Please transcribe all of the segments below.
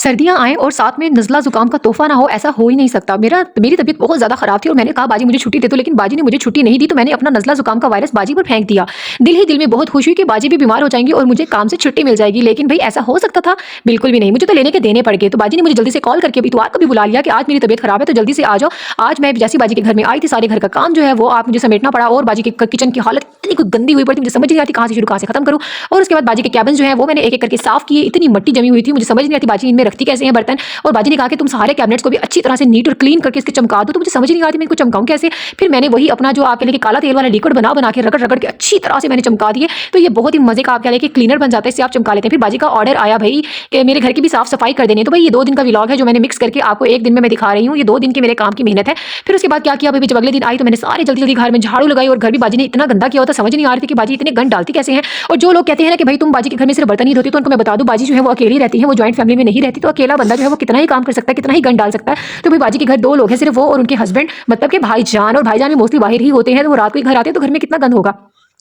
सर्दियाँ आएँ और साथ में नज़ला ज़ुकाम का तोहफ़ा ना हो, ऐसा हो ही नहीं सकता। मेरी तबीयत बहुत ज़्यादा ख़राब थी और मैंने कहा बाजी मुझे छुट्टी दे दो, लेकिन बाजी ने मुझे छुट्टी नहीं दी, तो मैंने अपना नज़ला ज़ुकाम का वायरस बाजी पर फेंक दिया। दिल ही दिल में बहुत खुश हुई कि बाजी भी बीमार हो जाएँगी और मुझे काम से छुट्टी मिल जाएगी, लेकिन भई ऐसा हो सकता था? बिल्कुल भी नहीं, मुझे तो लेने के देने पड़ गए। तो बाजी ने मुझे जल्दी से कॉल करके अभी इतवार को भी बुला लिया कि आज मेरी तबीयत ख़राब है, तो जल्दी से आ जाओ। आज मैं जैसे ही बाजी के घर में आई थी, सारे घर का काम जो है वो आप मुझे समेटना पड़ा और बाजी के किचन की हालत इतनी कुछ गंदी हुई पड़ी थी, मुझे समझ नहीं आती कहाँ से शुरू, कहाँ से खत्म करूँ। और उसके बाद बाजी के केबिन्स जो हैं वो मैंने एक-एक करके साफ़ किए, इतनी मिट्टी जमी हुई थी, मुझे समझ नहीं आती बाजी इनमें रखती कैसे हैं बर्तन। और बाजी ने कहा कि तुम सारे कैबिनेट्स को भी अच्छी तरह से नीट और क्लीन करके इसके चमका दो, तो मुझे समझ नहीं आ रही मैं इनको चमकाऊँ कैसे। फिर मैंने वही अपना जो आप कह लें कि काला तेल वाला लिक्विड बना के रगड़-रगड़ के अच्छी तरह से मैंने चमका दिए, तो ये बहुत ही मज़े का आप कह लें कि क्लीनर बन जाता है, इससे आप चमका लेते हैं। फिर बाजी का ऑर्डर आया भई कि मेरे घर की भी साफ-सफाई कर देनी है, तो भई ये 2 दिन का व्लॉग है जो मैंने मिक्स करके आपको 1 दिन में मैं दिखा रही हूँ, ये 2 दिन की मेरे काम की मेहनत है। फिर उसके बाद क्या किया भई, जब अगले दिन आई तो मैंने सारे जल्दी-जल्दी घर में झाड़ू लगाई और घर भी बाजी ने इतना गंदा किया हुआ था, समझ नहीं आ रही थी कि बाजी इतने गंद डालती कैसे हैं। और जो लोग कहते हैं ना कि भाई तुम बाजी के घर में सिर्फ बर्तन ही धोती हो, तो उनको मैं बता दूं बाजी जो है वो अकेली रहती है, वो जॉइंट फैमिली में नहीं रहती, तो अकेला बंदा जो है वो कितना ही काम कर सकता है, कितना ही गंद डाल सकता है। तो भाई बाजी के घर 2 लोग हैं, सिर्फ वो और उनके हस्बैंड, मतलब कि भाईजान, और भाईजान भी मोस्टली बाहर ही होते हैं, तो वो रात को ही घर आते हैं, तो घर में कितना गंद होगा।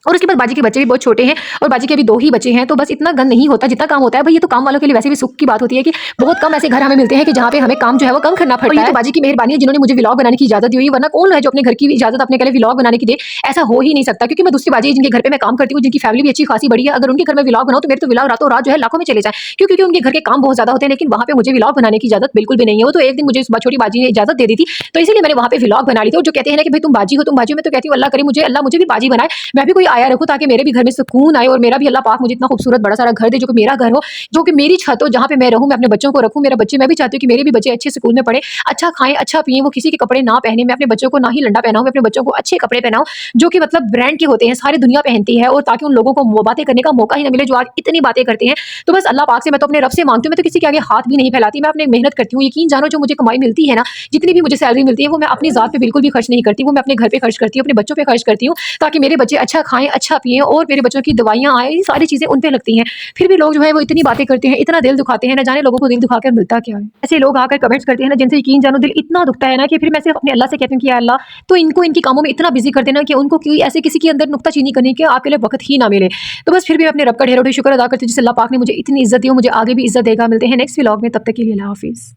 और उसके बाद बाजी के बच्चे भी बहुत छोटे हैं और बाजी के अभी 2 ही बच्चे हैं, तो बस इतना गंद नहीं होता जितना काम होता है। भाई ये तो काम वालों के लिए वैसे भी सुख की बात होती है कि बहुत कम ऐसे घर हमें मिलते हैं कि जहाँ पे हमें काम जो है वो कम करना पड़ता है। और ये तो बाजी की मेहरबानी है जिन्होंने मुझे व्लॉग बनाने की इजाजत दी हुई, वरना कौन है जो अपने घर की इजाजत अपने के लिए व्लॉग बनाने की दे। ऐसा हो ही नहीं सकता, क्योंकि मैं दूसरी बाजी जिनके घर पे मैं काम करती हूँ, जिनकी फैमिली भी अच्छी खासी बड़ी है, अगर उनके घर में व्लॉग बनाऊँ तो मेरे तो व्लॉग रातों रात जो है लाखों में चले जाए, क्योंकि उनके घर के काम बहुत ज्यादा होते हैं, लेकिन वहाँ पे मुझे व्लॉग बनाने की इजाजत बिल्कुल भी नहीं है। वो तो एक दिन मुझे छोटी बाजी ने इजाजत दे दी थी, तो इसीलिए मैंने वहाँ पे व्लॉग बना ली थी। और जो कहते हैं ना कि भाई तुम बाजी हो, तुम बाजी हो, मैं तो कहती हूँ अल्लाह करे मुझे, अल्लाह मुझे भी बाजी बनाए, मैं भी कोई आया रखूँ, ताकि मेरे भी घर में सुकून आए और मेरा भी अल्लाह पाक मुझे इतना खूबसूरत बड़ा सारा घर दे जो कि मेरा घर हो, जो कि मेरी छत हो, जहाँ पे मैं रहूँ, मैं अपने बच्चों को रखूँ। मेरा बच्चे, मैं भी चाहती हूँ कि मेरे भी बच्चे अच्छे स्कूल में पढ़े, अच्छा खाएं, अच्छा पिएं, वो किसी के कपड़े ना पहने। मैं अपने बच्चों को ना ही लंडा पहनाऊं, मैं अपने बच्चों को अच्छे कपड़े पहनाऊं जो कि मतलब ब्रांड के होते हैं, सारी दुनिया पहनती है, और ताकि उन लोगों को वो बातें करने का मौका ही ना मिले जो आज इतनी बातें करते हैं। तो बस अल्लाह पाक से मैं तो अपने रब से मांगती हूँ, मैं तो किसी के आगे हाथ भी नहीं फैलाती, मैं अपनी मेहनत करती हूँ। यकीन जानो जो मुझे कमाई मिलती है ना, जितनी भी मुझे सैलरी मिलती है, वो मैं अपनी जात पे बिल्कुल भी खर्च नहीं करती, वो मैं अपने घर पे खर्च करती हूँ, अपने बच्चों पे खर्च करती हूँ, ताकि मेरे बच्चे अच्छा खाएं, अच्छा पिएं, और मेरे बच्चों की दवाइयाँ आए, ये सारी चीजें उन पे लगती हैं। फिर भी लोग जो है वो इतनी बातें करते हैं, इतना दिल दुखाते हैं, ना जाने लोगों को दिल दुखा कर मिलता क्या है। ऐसे लोग आकर कमेंट्स करते हैं ना, जिनसे यकीन जानो दिल इतना दुखता है ना, कि फिर मैं सिर्फ अपने अल्लाह से कहती हूँ कि या अल्लाह, तो इनको इनकी कामों में इतना बिजी कर देना कि उनको कोई ऐसे किसी के अंदर नुक्ताचीनी करने के आपके लिए वक्त ही ना मिले। तो बस फिर भी मैं अपने रब का ढेरों ढेर शुक्र अदा करती हूँ, जिस अल्लाह पाक ने मुझे इतनी इज्जत दी, मुझे आगे भी इज्जत देगा। मिलते हैं नेक्स्ट व्लॉग में, तब तक के लिए अल्लाह हाफिज़।